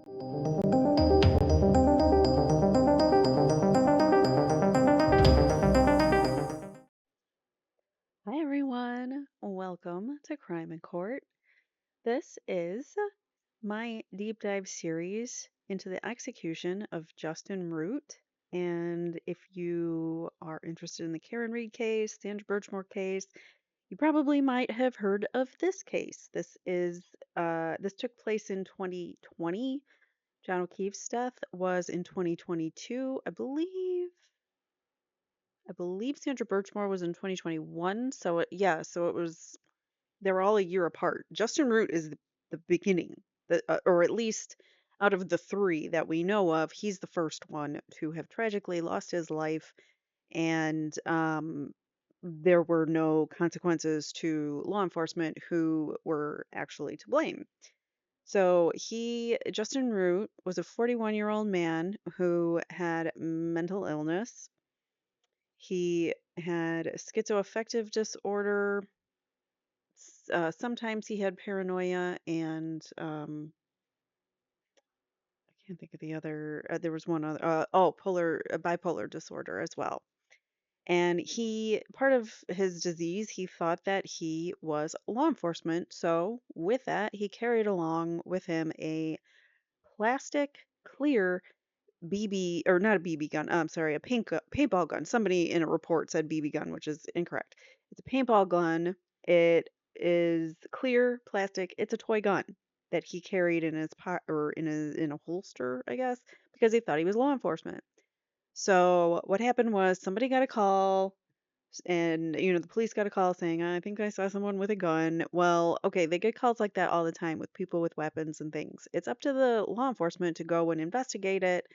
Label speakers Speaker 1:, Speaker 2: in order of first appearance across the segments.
Speaker 1: Hi, everyone. Welcome to Crime in Court. This is my deep dive series into the execution of Justin Root. And if you are interested in the Karen Reed case, Sandra Birchmore case, you probably might have heard of this case. This took place in 2020. John O'Keefe's death was in 2022, I believe. I believe Sandra Birchmore was in 2021. So it was they were all a year apart. Justin Root is the beginning, or at least out of the three that we know of, he's the first one to have tragically lost his life, and there were no consequences to law enforcement who were actually to blame. So Justin Root, was a 41-year-old man who had mental illness. He had schizoaffective disorder. Sometimes he had paranoia and I can't think of the other. There was one other. Bipolar disorder as well. And part of his disease, he thought that he was law enforcement. So with that, he carried along with him a plastic clear BB, or not a BB gun. I'm sorry, a paintball gun. Somebody in a report said BB gun, which is incorrect. It's a paintball gun. It is clear plastic. It's a toy gun that he carried in his or in a holster, I guess, because he thought he was law enforcement. So what happened was somebody got a call, and the police got a call saying, "I think I saw someone with a gun." Well, okay, they get calls like that all the time with people with weapons and things. It's up to the law enforcement to go and investigate it,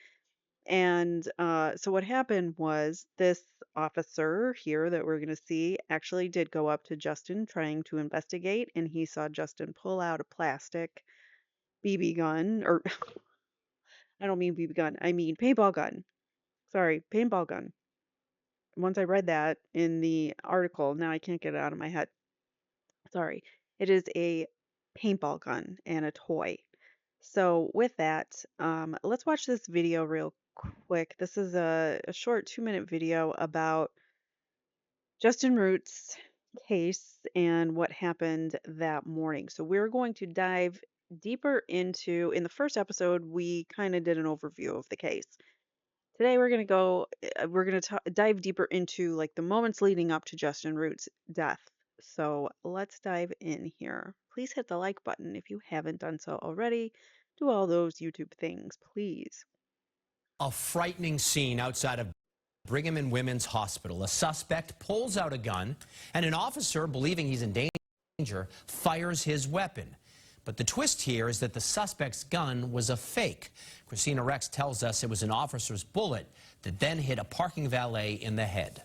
Speaker 1: and so what happened was this officer here that we're going to see actually did go up to Justin trying to investigate, and he saw Justin pull out a plastic BB gun, or I don't mean BB gun, I mean paintball gun. Sorry, paintball gun. Once I read that in the article, now I can't get it out of my head. Sorry. It is a paintball gun and a toy. So with that, let's watch this video real quick. This is a short 2-minute video about Justin Root's case and what happened that morning. So we're going to dive deeper in the first episode, we kind of did an overview of the case. Today we're going to dive deeper into like the moments leading up to Justin Root's death. So let's dive in here. Please hit the like button if you haven't done so already. Do all those YouTube things, please.
Speaker 2: A frightening scene outside of Brigham and Women's Hospital. A suspect pulls out a gun, and an officer, believing he's in danger, fires his weapon. But the twist here is that the suspect's gun was a fake. Christina Rex tells us it was an officer's bullet that then hit a parking valet in the head.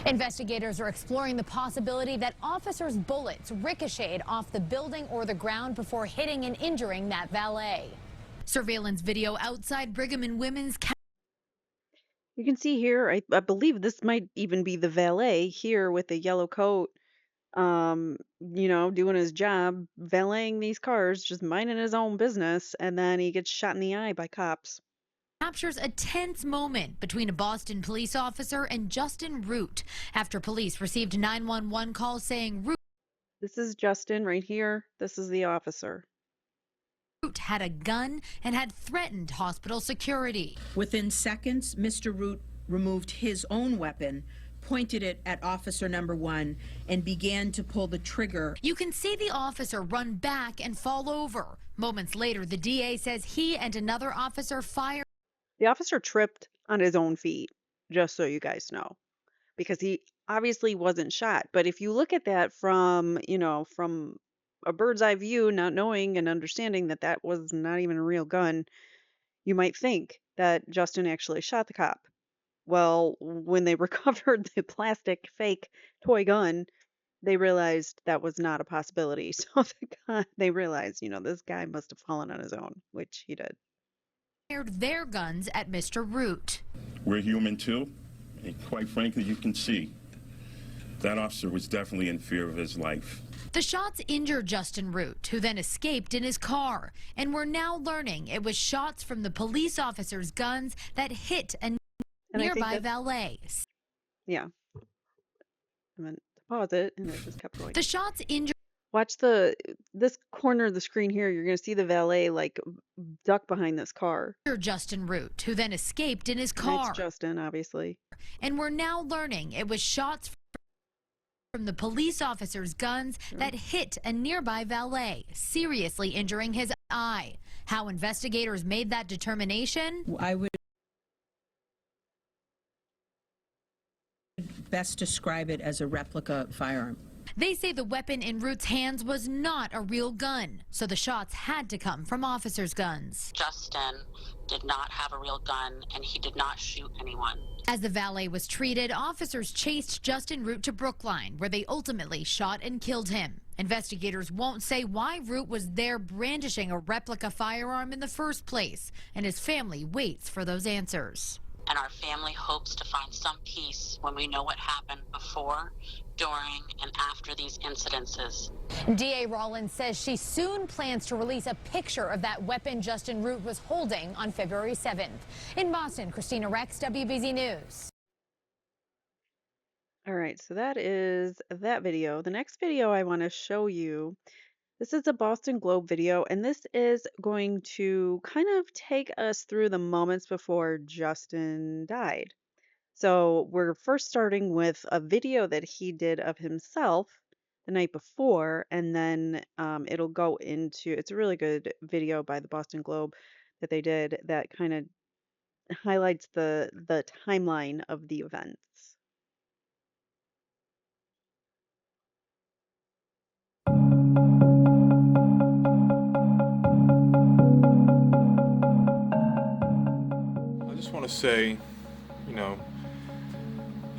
Speaker 3: Investigators are exploring the possibility that officers' bullets ricocheted off the building or the ground before hitting and injuring that valet. Surveillance video outside Brigham and Women's.
Speaker 1: You can see here, I believe this might even be the valet here with the yellow coat, doing his job, valeting these cars, just minding his own business, and then he gets shot in the eye by cops.
Speaker 3: Captures a tense moment between a Boston police officer and Justin Root after police received a 911 call saying Root.
Speaker 1: This is Justin right here. This is the officer.
Speaker 3: Root had a gun and had threatened hospital security.
Speaker 4: Within seconds, Mr. Root removed his own weapon, pointed it at officer number 1, and began to pull the trigger.
Speaker 3: You can see the officer run back and fall over. Moments later, the DA says he and another officer fired.
Speaker 1: The officer tripped on his own feet, just so you guys know, because he obviously wasn't shot. But if you look at that from a bird's eye view, not knowing and understanding that that was not even a real gun, you might think that Justin actually shot the cop. Well, when they recovered the plastic fake toy gun, they realized that was not a possibility. So they realized, this guy must have fallen on his own, which he did.
Speaker 3: Fired their guns at Mr. Root.
Speaker 5: We're human too, and quite frankly, you can see that officer was definitely in fear of his life.
Speaker 3: The shots injured Justin Root, who then escaped in his car. And we're now learning it was shots from the police officer's guns that hit a
Speaker 1: And I think
Speaker 3: nearby
Speaker 1: that's,
Speaker 3: valet.
Speaker 1: yeah, I meant to pause it and it just kept going.
Speaker 3: The shots injured
Speaker 1: Watch this corner of the screen here. You're going to see the valet like duck behind this car.
Speaker 3: Justin Root, who then escaped in his
Speaker 1: And
Speaker 3: car.
Speaker 1: it's Justin, obviously.
Speaker 3: And we're now learning it was shots from the police officer's guns that hit a nearby valet, seriously injuring his eye. How investigators made that determination?
Speaker 4: I would best describe it as a replica firearm.
Speaker 3: They say the weapon in Root's hands was not a real gun, so the shots had to come from officers' guns.
Speaker 5: Justin did not have a real gun, and he did not shoot anyone.
Speaker 3: As the valet was treated, officers chased Justin Root to Brookline, where they ultimately shot and killed him. Investigators won't say why Root was there brandishing a replica firearm in the first place, and his family waits for those answers.
Speaker 5: And our family hopes to find some peace when we know what happened before, during, and after these incidences.
Speaker 3: DA Rollins says she soon plans to release a picture of that weapon Justin Root was holding on February 7th. In Boston, Christina Rex, WBZ News.
Speaker 1: All right, so that is that video. The next video I want to show you, this is a Boston Globe video, and this is going to kind of take us through the moments before Justin died. So we're first starting with a video that he did of himself the night before, and then it'll go into, it's a really good video by the Boston Globe that they did that kind of highlights the timeline of the events.
Speaker 6: I just want to say,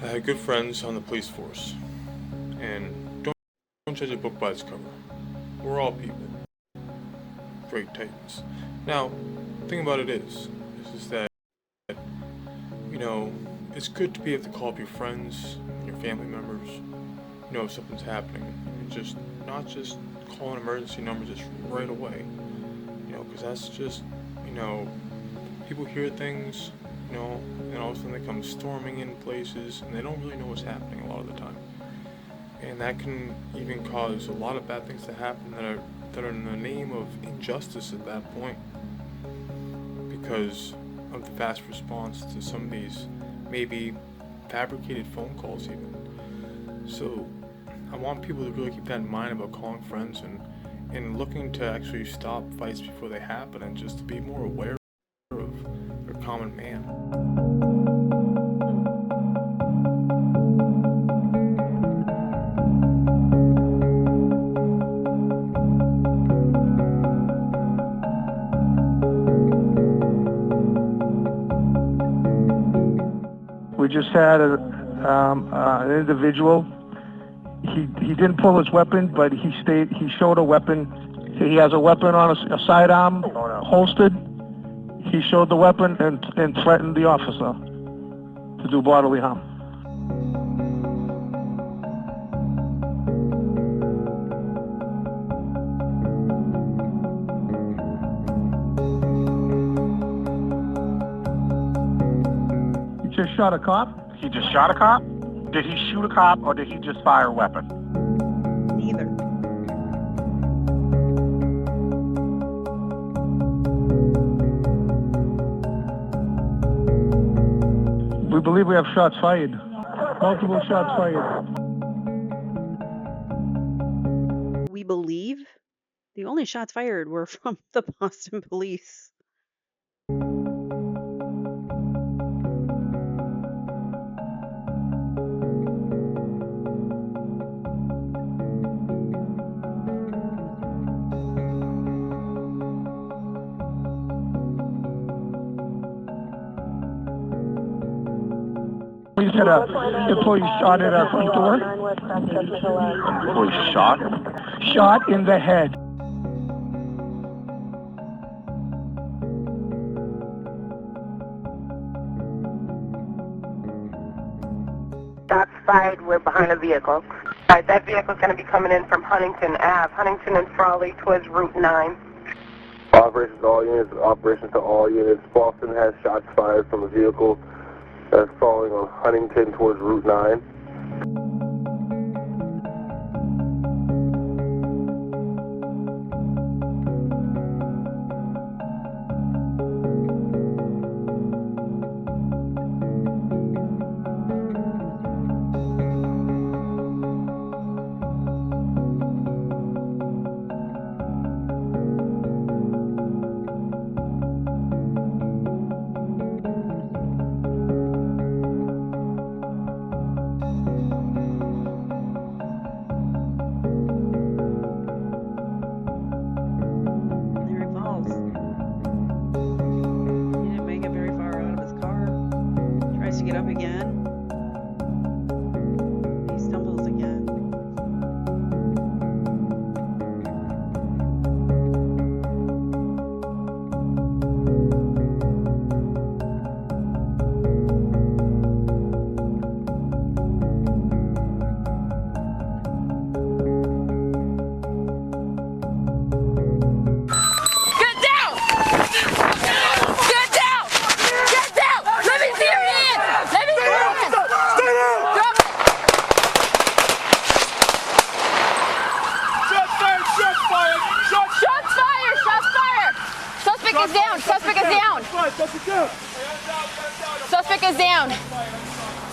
Speaker 6: I had good friends on the police force, and don't judge a book by its cover. We're all people, great titans. Now, the thing about it is that, it's good to be able to call up your friends and your family members, if something's happening, and not just call an emergency number just right away, because that's just, people hear things, and all of a sudden they come storming in places, and they don't really know what's happening a lot of the time. And that can even cause a lot of bad things to happen that are in the name of injustice at that point, because of the fast response to some of these maybe fabricated phone calls even. So I want people to really keep that in mind about calling friends and looking to actually stop fights before they happen, and just to be more aware of their common man.
Speaker 7: We just had an individual. He didn't pull his weapon, but he showed a weapon. He has a weapon on a sidearm, holstered. He showed the weapon and threatened the officer to do bodily harm. He just shot a cop?
Speaker 8: He just shot a cop? Did he shoot a cop, or did he just fire a weapon?
Speaker 1: Neither.
Speaker 7: We believe we have shots fired. Multiple shots fired.
Speaker 1: We believe the only shots fired were from the Boston police.
Speaker 7: We said a employee shot at our front door.
Speaker 8: Employee shot?
Speaker 7: Shot in the head.
Speaker 9: Shots fired. We're behind a vehicle. All right, that vehicle's going to be coming in from Huntington Ave, Huntington and Frawley towards Route 9.
Speaker 10: Operations to all units, operation to all units. Boston has shots fired from a vehicle that's falling on Huntington towards Route 9.
Speaker 1: There he falls. He didn't make it very far out of his car. Tries to get up again. He stumbles again.
Speaker 11: Get down! Get down! Get down! Let me see your hand! Let me see your hand! Stay down! Drop it!
Speaker 8: Shots fired! Shots fired!
Speaker 11: Shots fired! Shots fired! Suspect is down! Suspect is down! Suspect is down!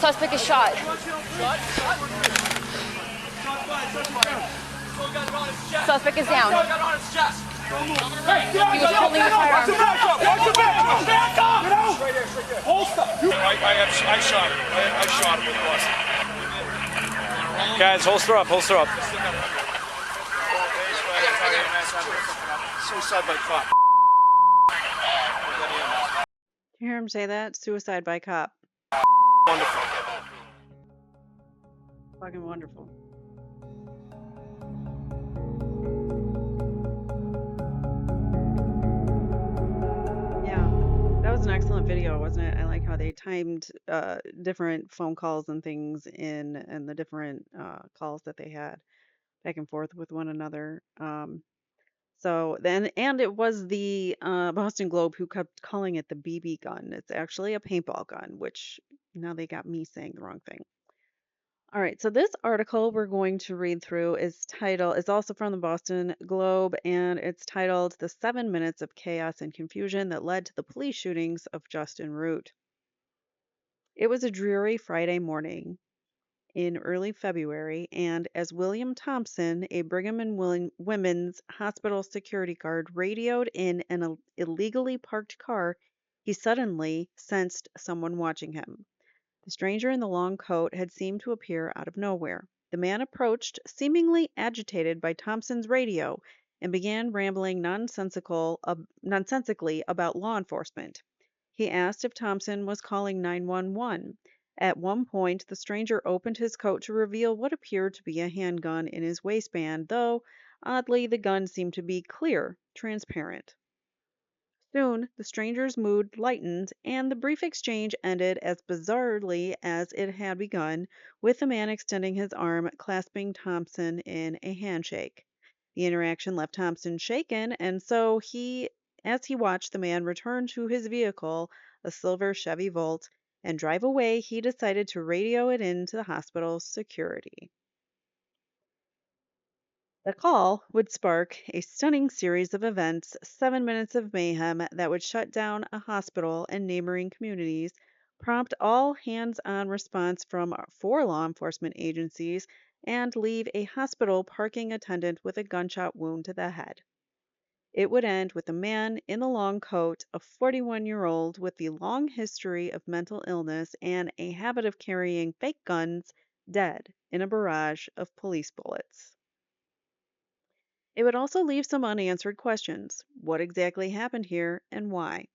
Speaker 11: Suspect is shot. Suspect is down. He was holding the firearm.
Speaker 8: I shot him. I shot him with Boston. Guys, holster up, holster up. Suicide by cop.
Speaker 1: You hear him say that? Suicide by cop.
Speaker 8: Wonderful.
Speaker 1: Fucking wonderful. Yeah, that was an excellent video, wasn't it? I like how they timed different phone calls and things in, and the different calls that they had back and forth with one another. So then, and it was the Boston Globe who kept calling it the BB gun. It's actually a paintball gun, which now they got me saying the wrong thing. All right, so this article we're going to read through is also from the Boston Globe, and it's titled "The 7 Minutes of Chaos and Confusion That Led to the Police Shootings of Justin Root." It was a dreary Friday morning in early February, and as William Thompson, a Brigham and Women's Hospital security guard, radioed in an illegally parked car, he suddenly sensed someone watching him. The stranger in the long coat had seemed to appear out of nowhere. The man approached, seemingly agitated by Thompson's radio, and began rambling nonsensically about law enforcement. He asked if Thompson was calling 911. At one point, the stranger opened his coat to reveal what appeared to be a handgun in his waistband, though, oddly, the gun seemed to be clear, transparent. Soon, the stranger's mood lightened, and the brief exchange ended as bizarrely as it had begun, with the man extending his arm, clasping Thompson in a handshake. The interaction left Thompson shaken, and so as he watched the man return to his vehicle, a silver Chevy Volt, and drive away, he decided to radio it into the hospital's security. The call would spark a stunning series of events, 7 minutes of mayhem that would shut down a hospital and neighboring communities, prompt all hands-on response from 4 law enforcement agencies, and leave a hospital parking attendant with a gunshot wound to the head. It would end with a man in the long coat, a 41-year-old with the long history of mental illness and a habit of carrying fake guns, dead in a barrage of police bullets. It would also leave some unanswered questions. What exactly happened here and why?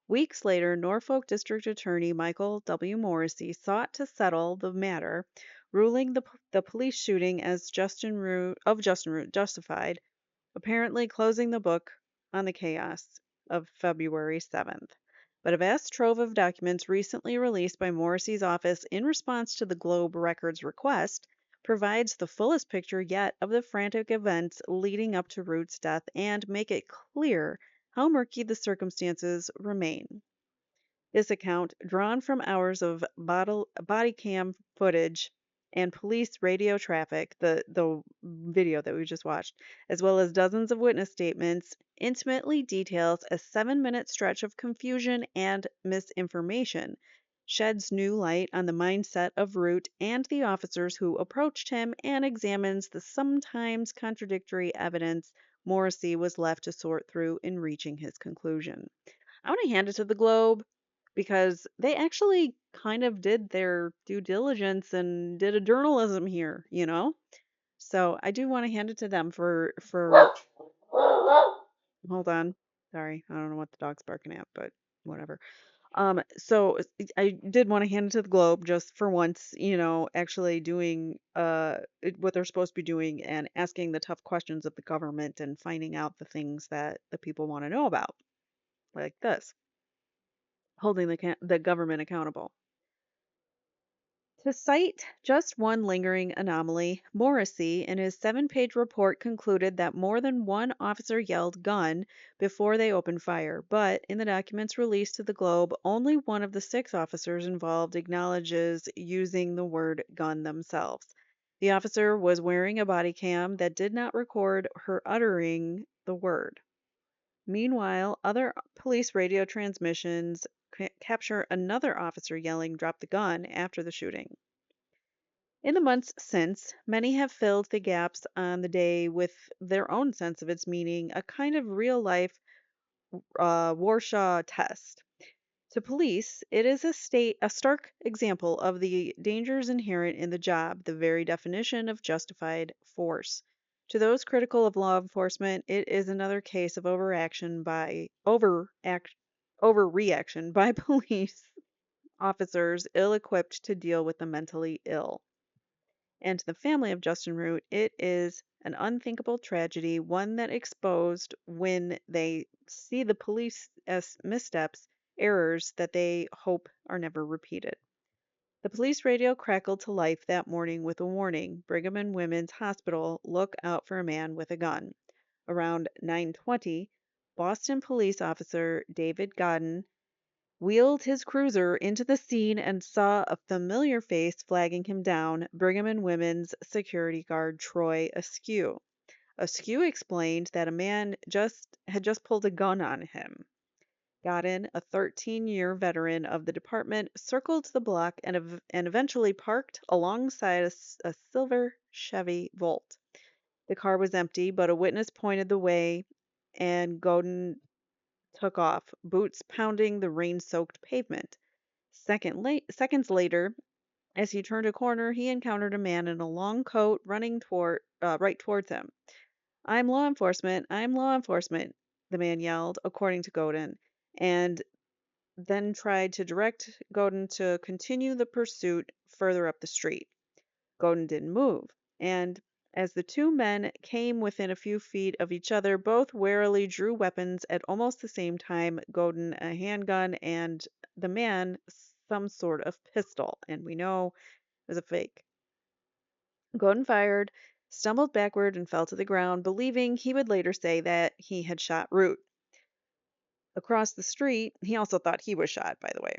Speaker 1: Weeks later, Norfolk District Attorney Michael W. Morrissey sought to settle the matter, ruling the police shooting as Justin Root justified, apparently closing the book on the chaos of February 7th. But a vast trove of documents recently released by Morrissey's office in response to the Globe Records request provides the fullest picture yet of the frantic events leading up to Root's death and make it clear how murky the circumstances remain. This account, drawn from hours of body cam footage and police radio traffic, the video that we just watched, as well as dozens of witness statements, intimately details a 7-minute stretch of confusion and misinformation, sheds new light on the mindset of Root and the officers who approached him, and examines the sometimes contradictory evidence Morrissey was left to sort through in reaching his conclusion. I want to hand it to the Globe because they actually kind of did their due diligence and did a journalism here, you know? So I do want to hand it to them for hold on. Sorry, I don't know what the dog's barking at, but whatever. I did want to hand it to the Globe just for once, actually doing what they're supposed to be doing and asking the tough questions of the government and finding out the things that the people want to know about, like this, holding the government accountable. To cite just one lingering anomaly, Morrissey, in his 7-page report, concluded that more than one officer yelled gun before they opened fire, but in the documents released to the Globe, only one of the 6 officers involved acknowledges using the word gun themselves. The officer was wearing a body cam that did not record her uttering the word. Meanwhile, other police radio transmissions capture another officer yelling, "Drop the gun," after the shooting. In the months since, many have filled the gaps on the day with their own sense of its meaning, a kind of real life Warsaw test. To police, it is a stark example of the dangers inherent in the job, the very definition of justified force. To those critical of law enforcement, it is another case of overreaction by police officers ill-equipped to deal with the mentally ill. And to the family of Justin Root, it is an unthinkable tragedy, one that exposed when they see the police as missteps, errors that they hope are never repeated. The police radio crackled to life that morning with a warning: Brigham and Women's Hospital, look out for a man with a gun. Around 9:20, Boston police officer David Godden wheeled his cruiser into the scene and saw a familiar face flagging him down: Brigham and Women's security guard Troy Askew. Askew explained that a man had just pulled a gun on him. Godden, a 13-year veteran of the department, circled the block and eventually parked alongside a silver Chevy Volt. The car was empty, but a witness pointed the way, and Godden took off, boots pounding the rain-soaked pavement. Seconds later, as he turned a corner, he encountered a man in a long coat running right towards him. I'm law enforcement, the man yelled, according to Godin, and then tried to direct Godin to continue the pursuit further up the street. Godin didn't move, and as the two men came within a few feet of each other, both warily drew weapons at almost the same time, Godin a handgun and the man some sort of pistol, and we know it was a fake. Godin fired, stumbled backward, and fell to the ground, believing he would later say that he had shot Root. Across the street, he also thought he was shot, by the way.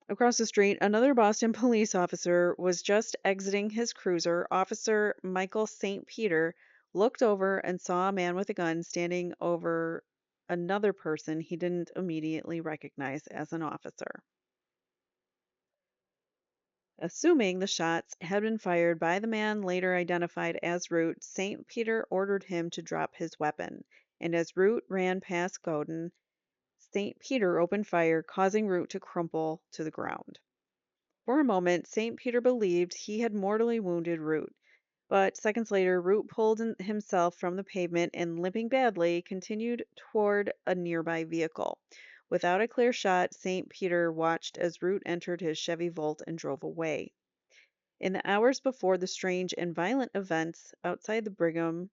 Speaker 1: Across the street, another Boston police officer was just exiting his cruiser. Officer Michael St. Peter looked over and saw a man with a gun standing over another person he didn't immediately recognize as an officer. Assuming the shots had been fired by the man later identified as Root, St. Peter ordered him to drop his weapon, and as Root ran past Godin, St. Peter opened fire, causing Root to crumple to the ground. For a moment, St. Peter believed he had mortally wounded Root, but seconds later, Root pulled himself from the pavement and, limping badly, continued toward a nearby vehicle. Without a clear shot, St. Peter watched as Root entered his Chevy Volt and drove away. In the hours before the strange and violent events outside the Brigham,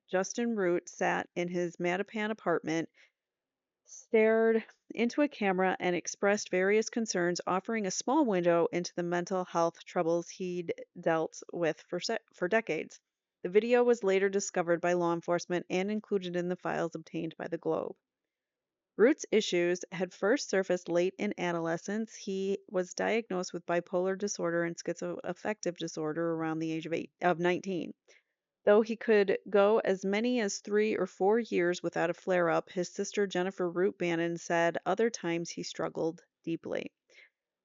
Speaker 1: Justin Root sat in his Mattapan apartment stared into a camera and expressed various concerns, offering a small window into the mental health troubles he'd dealt with for decades. The video was later discovered by law enforcement and included in the files obtained by the Globe. Root's issues had first surfaced late in adolescence. He was diagnosed with bipolar disorder and schizoaffective disorder around the age of 19. Though he could go as many as 3 or 4 years without a flare up, his sister Jennifer Root Bannon said other times he struggled deeply.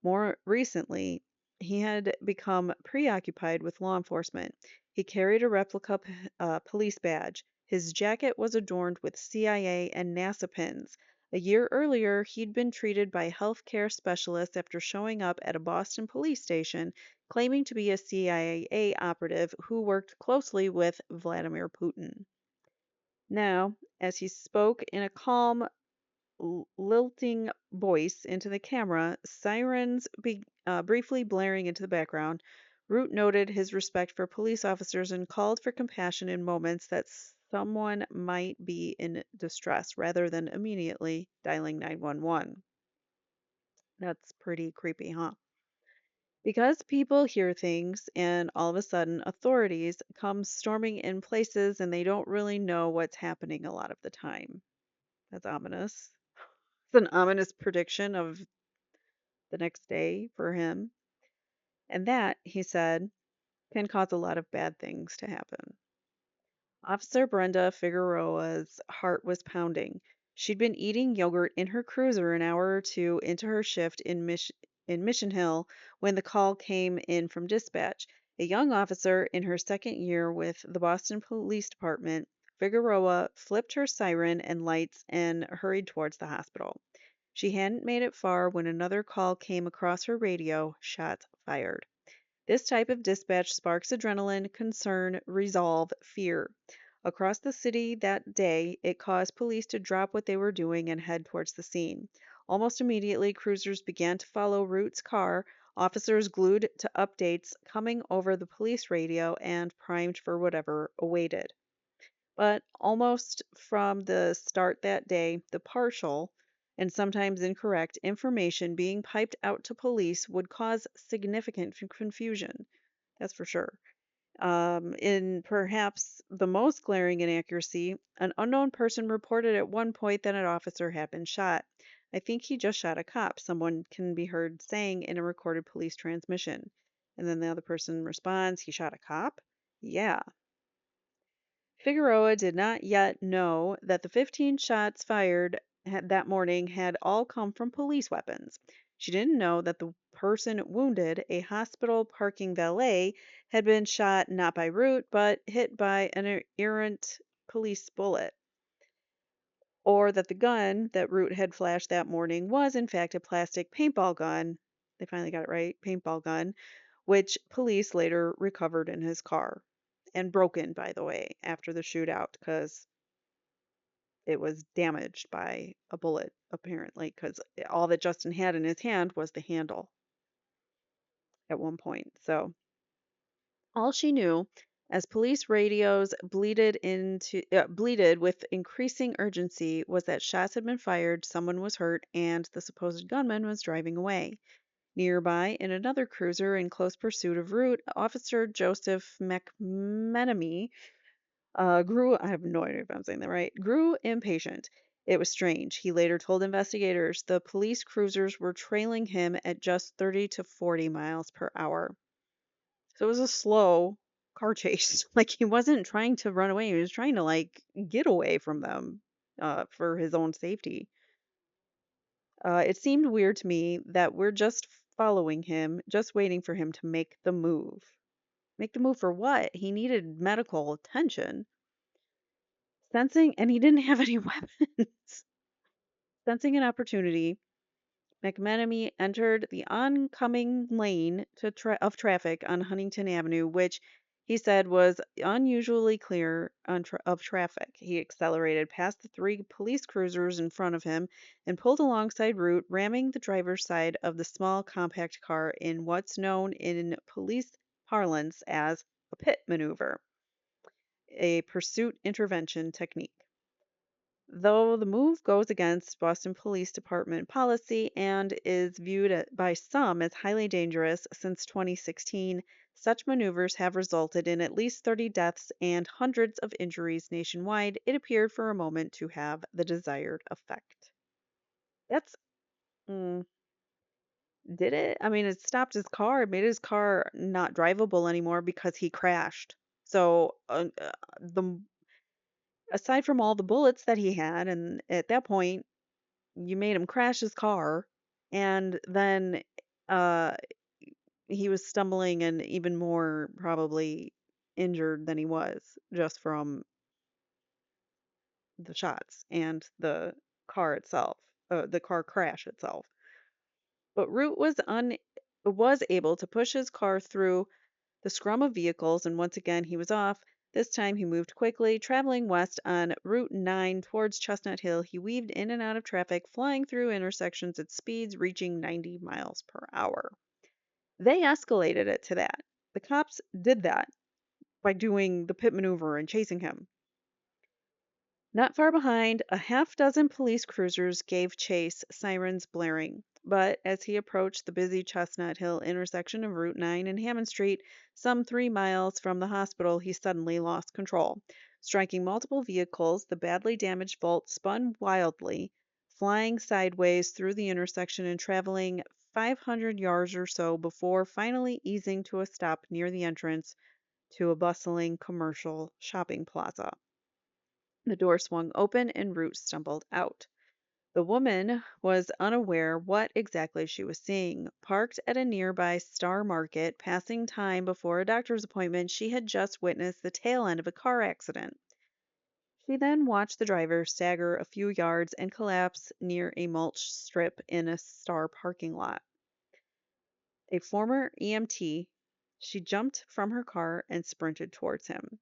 Speaker 1: More recently, he had become preoccupied with law enforcement. He carried a replica police badge. His jacket was adorned with CIA and NASA pins. A year earlier, he'd been treated by healthcare specialists after showing up at a Boston police station claiming to be a CIA operative who worked closely with Vladimir Putin. Now, as he spoke in a calm, lilting voice into the camera, sirens briefly blaring into the background, Root noted his respect for police officers and called for compassion in moments that someone might be in distress rather than immediately dialing 911. That's pretty creepy, huh? Because people hear things and all of a sudden authorities come storming in places and they don't really know what's happening a lot of the time. That's ominous. It's an ominous prediction of the next day for him. And that, he said, can cause a lot of bad things to happen. Officer Brenda Figueroa's heart was pounding. She'd been eating yogurt in her cruiser an hour or two into her shift in Mission Hill when the call came in from dispatch. A young officer in her second year with the Boston Police Department, Figueroa flipped her siren and lights and hurried towards the hospital. She hadn't made it far when another call came across her radio, shots fired. This type of dispatch sparks adrenaline, concern, resolve, fear. Across the city that day, it caused police to drop what they were doing and head towards the scene. Almost immediately, cruisers began to follow Root's car, officers glued to updates coming over the police radio and primed for whatever awaited. But almost from the start that day, the partial and sometimes incorrect information being piped out to police would cause significant confusion. That's for sure. In perhaps the most glaring inaccuracy, an unknown person reported at one point that an officer had been shot. I think he just shot a cop, someone can be heard saying in a recorded police transmission. And then the other person responds, he shot a cop? Yeah. Figueroa did not yet know that the 15 shots fired that morning had all come from police weapons. She didn't know that the person wounded, a hospital parking valet, had been shot not by Root, but hit by an errant police bullet, or that the gun that Root had flashed that morning was, in fact, a plastic paintball gun. They finally got it right, paintball gun, which police later recovered in his car and broken, by the way, after the shootout because it was damaged by a bullet, apparently, because all that Justin had in his hand was the handle at one point. So all she knew, as police radios bleated with increasing urgency, was that shots had been fired, someone was hurt, and the supposed gunman was driving away. Nearby, in another cruiser in close pursuit of Root, Officer Joseph McMenemy I have no idea if I'm saying that right, grew impatient. It was strange. He later told investigators the police cruisers were trailing him at just 30 to 40 miles per hour. So it was a slow car chase. Like he wasn't trying to run away. He was trying to like get away from them for his own safety. It seemed weird to me that we're just following him, just waiting for him to make the move. Make the move for what? He needed medical attention. Sensing, and he didn't have any weapons. Sensing an opportunity, McMenemy entered the oncoming lane of traffic on Huntington Avenue, which he said was unusually clear of traffic. He accelerated past the 3 police cruisers in front of him and pulled alongside Root, ramming the driver's side of the small compact car in what's known in police parlance as a pit maneuver, a pursuit intervention technique. though the move goes against Boston Police Department policy and is viewed by some as highly dangerous since 2016. Such maneuvers have resulted in at least 30 deaths and hundreds of injuries nationwide. It appeared for a moment to have the desired effect. That's mm, did it? I mean, it stopped his car. It made his car not drivable anymore because he crashed. So, the aside from all the bullets that he had, and at that point, you made him crash his car, and then uh, he was stumbling and even more probably injured than he was just from the shots and the car itself, the car crash itself. But Root was able to push his car through the scrum of vehicles, and once again he was off. This time he moved quickly, traveling west on Route 9 towards Chestnut Hill. He weaved in and out of traffic, flying through intersections at speeds reaching 90 miles per hour. They escalated it to that. The cops did that by doing the pit maneuver and chasing him. Not far behind, a half dozen police cruisers gave chase, sirens blaring. But as he approached the busy Chestnut Hill intersection of Route 9 and Hammond Street, some 3 miles from the hospital, he suddenly lost control. Striking multiple vehicles, the badly damaged Volt spun wildly, flying sideways through the intersection and traveling 500 yards or so before finally easing to a stop near the entrance to a bustling commercial shopping plaza. The door swung open and Root stumbled out. The woman was unaware what exactly she was seeing. Parked at a nearby Star Market, passing time before a doctor's appointment, she had just witnessed the tail end of a car accident. She then watched the driver stagger a few yards and collapse near a mulch strip in a Star parking lot. A former EMT, she jumped from her car and sprinted towards him.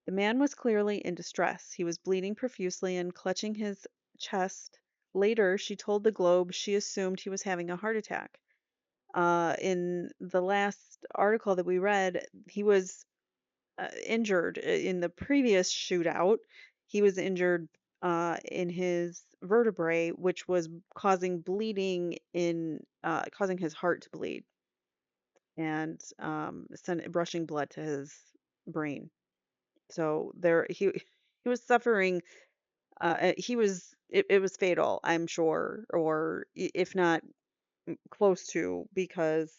Speaker 1: The man was clearly in distress. He was bleeding profusely and clutching his chest. Later, she told the Globe she assumed he was having a heart attack. In the last article that we read, he was injured in the previous shootout. He was injured in his vertebrae, which was causing bleeding causing his heart to bleed and rushing blood to his brain. So he was suffering. It was fatal, I'm sure, or if not close to, because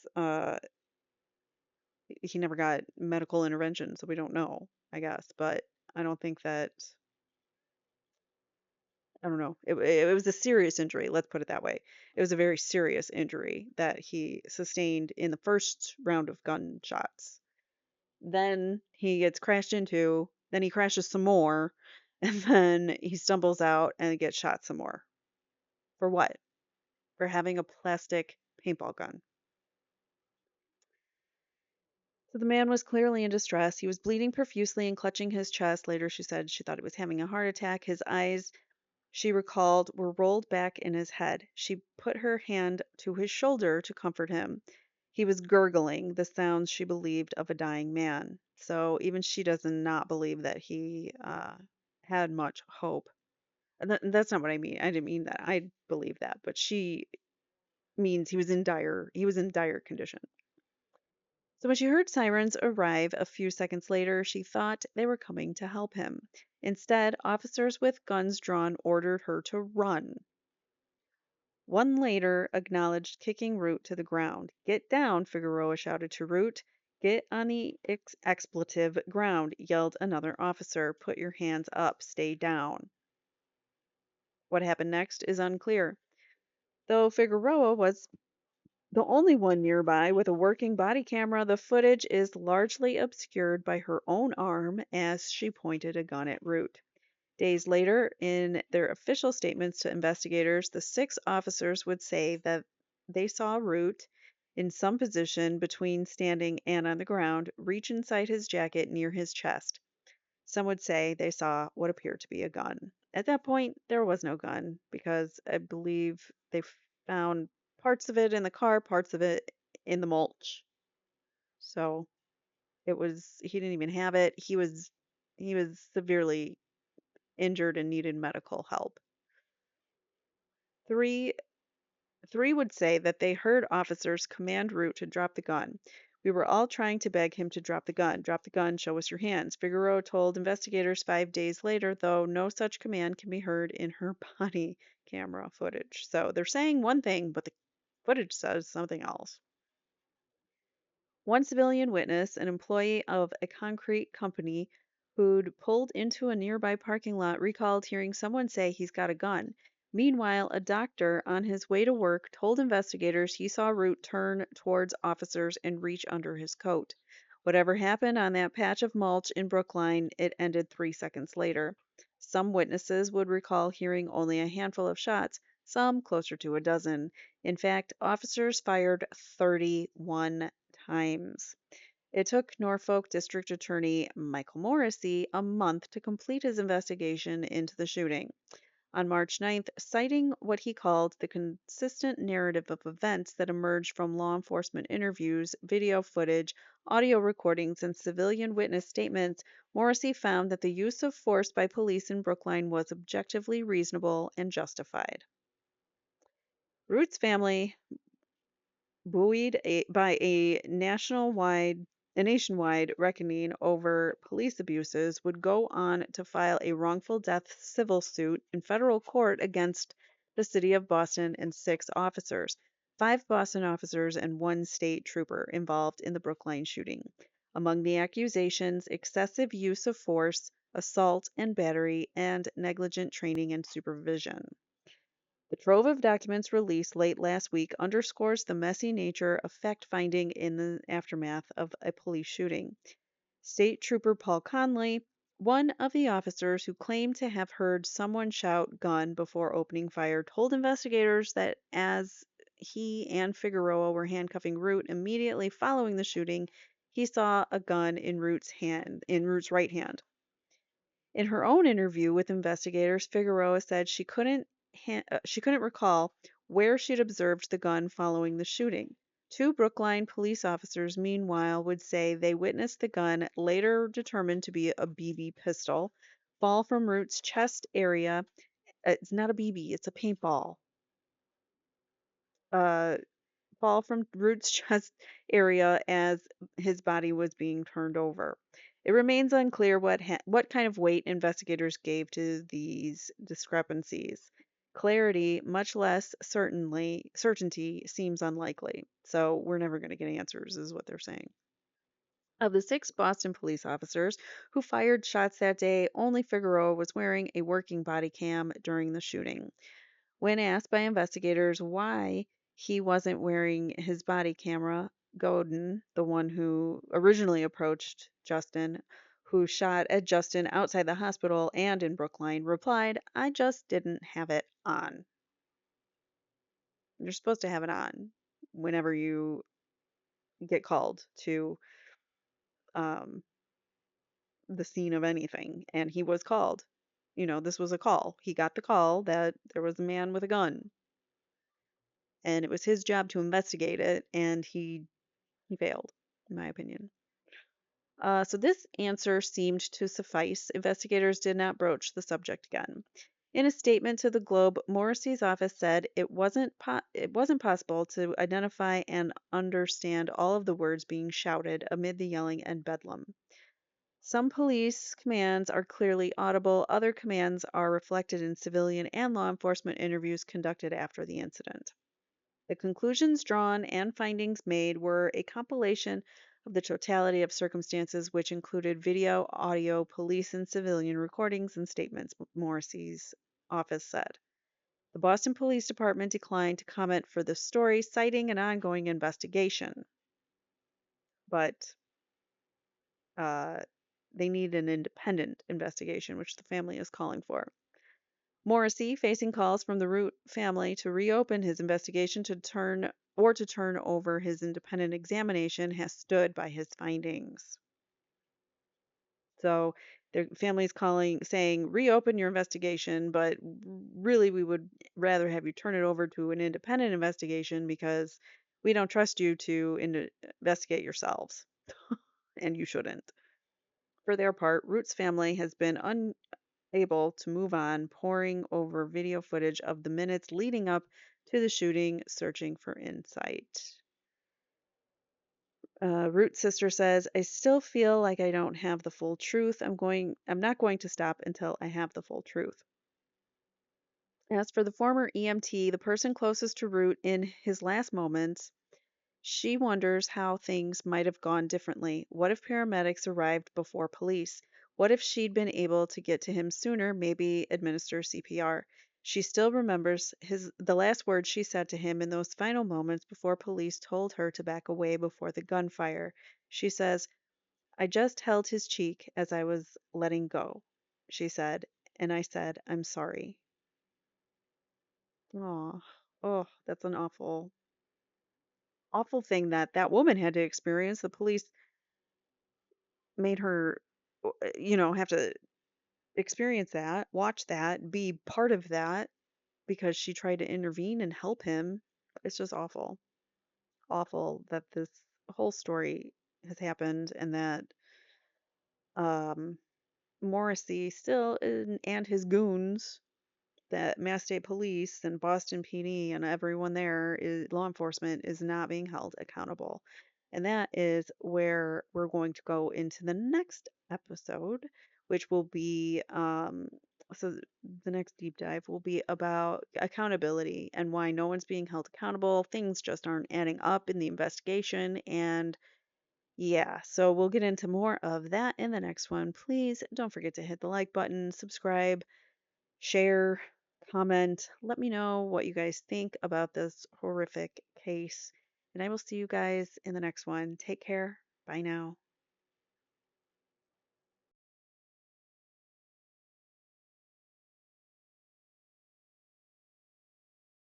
Speaker 1: he never got medical intervention, so we don't know, I guess. But I don't think that I don't know. It was a serious injury. Let's put it that way. It was a very serious injury that he sustained in the first round of gunshots. Then he gets crashed into, then he crashes some more, and then he stumbles out and gets shot some more. For what? For having a plastic paintball gun. So the man was clearly in distress. He was bleeding profusely and clutching his chest. Later, she said she thought he was having a heart attack. His eyes, she recalled, were rolled back in his head. She put her hand to his shoulder to comfort him. He was gurgling, the sounds she believed of a dying man. So even she does not believe that he had much hope. And that's not what I mean. I didn't mean that. I believe that, but she means he was in dire condition. So when she heard sirens arrive a few seconds later, she thought they were coming to help him. Instead, officers with guns drawn ordered her to run. One later acknowledged kicking Root to the ground. Get down, Figueroa shouted to Root. Get on the expletive ground, yelled another officer. Put your hands up. Stay down. What happened next is unclear. Though Figueroa was the only one nearby with a working body camera, the footage is largely obscured by her own arm as she pointed a gun at Root. Days later, in their official statements to investigators, the 6 officers would say that they saw Root in some position between standing and on the ground reach inside his jacket near his chest. Some would say they saw what appeared to be a gun. At that point, there was no gun because I believe they found parts of it in the car, parts of it in the mulch. So he didn't even have it. He was severely injured and needed medical help. Three Three would say that they heard officers command Root to drop the gun. We were all trying to beg him to drop the gun. Drop the gun, show us your hands. Figueroa told investigators 5 days later, though no such command can be heard in her body camera footage. So they're saying one thing, but the footage says something else. One civilian witness, an employee of a concrete company who'd pulled into a nearby parking lot, recalled hearing someone say he's got a gun. Meanwhile, a doctor on his way to work told investigators he saw Root turn towards officers and reach under his coat. Whatever happened on that patch of mulch in Brookline, it ended 3 seconds later. Some witnesses would recall hearing only a handful of shots, some closer to a dozen. In fact, officers fired 31 times. It took Norfolk District Attorney Michael Morrissey a month to complete his investigation into the shooting. On March 9th, citing what he called the consistent narrative of events that emerged from law enforcement interviews, video footage, audio recordings, and civilian witness statements, Morrissey found that the use of force by police in Brookline was objectively reasonable and justified. Root's family, buoyed by a nationwide reckoning over police abuses, would go on to file a wrongful death civil suit in federal court against the city of Boston and 6 officers, 5 Boston officers and 1 state trooper involved in the Brookline shooting. Among the accusations, excessive use of force, assault and battery, and negligent training and supervision. The trove of documents released late last week underscores the messy nature of fact finding in the aftermath of a police shooting. State Trooper Paul Conley, one of the officers who claimed to have heard someone shout gun before opening fire, told investigators that as he and Figueroa were handcuffing Root immediately following the shooting, he saw a gun in Root's right hand. In her own interview with investigators, Figueroa said she couldn't recall where she'd observed the gun following the shooting. 2 Brookline police officers, meanwhile, would say they witnessed the gun, later determined to be a BB pistol, fall from Root's chest area. It's not a BB, it's a paintball. Fall from Root's chest area as his body was being turned over. It remains unclear what kind of weight investigators gave to these discrepancies. Clarity, much less certainty, seems unlikely. So we're never going to get answers, is what they're saying. Of the 6 Boston police officers who fired shots that day, only Figueroa was wearing a working body cam during the shooting. When asked by investigators why he wasn't wearing his body camera, Godin, the one who originally approached Justin, who shot at Justin outside the hospital and in Brookline, replied, "I just didn't have it on." You're supposed to have it on whenever you get called to the scene of anything. And he was called. This was a call. He got the call that there was a man with a gun. And it was his job to investigate it, and he failed, in my opinion. So this answer seemed to suffice. Investigators did not broach the subject again. In a statement to the Globe, Morrissey's office said it wasn't possible to identify and understand all of the words being shouted amid the yelling and bedlam. Some police commands are clearly audible. Other commands are reflected in civilian and law enforcement interviews conducted after the incident. The conclusions drawn and findings made were a compilation of the totality of circumstances, which included video, audio, police and civilian recordings and statements, Morrissey's office said. The Boston Police Department declined to comment for the story, citing an ongoing investigation. But they need an independent investigation, which the family is calling for. Morrissey, facing calls from the Root family to reopen his investigation to turn over his independent examination, has stood by his findings. So their family's saying reopen your investigation, but really we would rather have you turn it over to an independent investigation because we don't trust you to investigate yourselves, and you shouldn't. For their part, Root's family has been able to move on, poring over video footage of the minutes leading up to the shooting, searching for insight. Root's sister says, I still feel like I don't have the full truth. I'm not going to stop until I have the full truth. As for the former EMT, the person closest to Root in his last moments, she wonders how things might have gone differently. What if paramedics arrived before police? What if she'd been able to get to him sooner, maybe administer CPR? She still remembers the last words she said to him in those final moments before police told her to back away before the gunfire. She says, I just held his cheek as I was letting go, she said, and I said, I'm sorry. Oh, oh, that's an awful, awful thing that that woman had to experience. The police made her, have to experience that, watch that, be part of that because she tried to intervene and help him. It's just awful. Awful that this whole story has happened and that um, Morrissey still and his goons, that Mass State Police and Boston PD and everyone there is law enforcement is not being held accountable. And that is where we're going to go into the next episode, which will be so the next deep dive will be about accountability and why no one's being held accountable. Things just aren't adding up in the investigation. And yeah, so we'll get into more of that in the next one. Please don't forget to hit the like button, subscribe, share, comment. Let me know what you guys think about this horrific case. And I will see you guys in the next one. Take care. Bye now.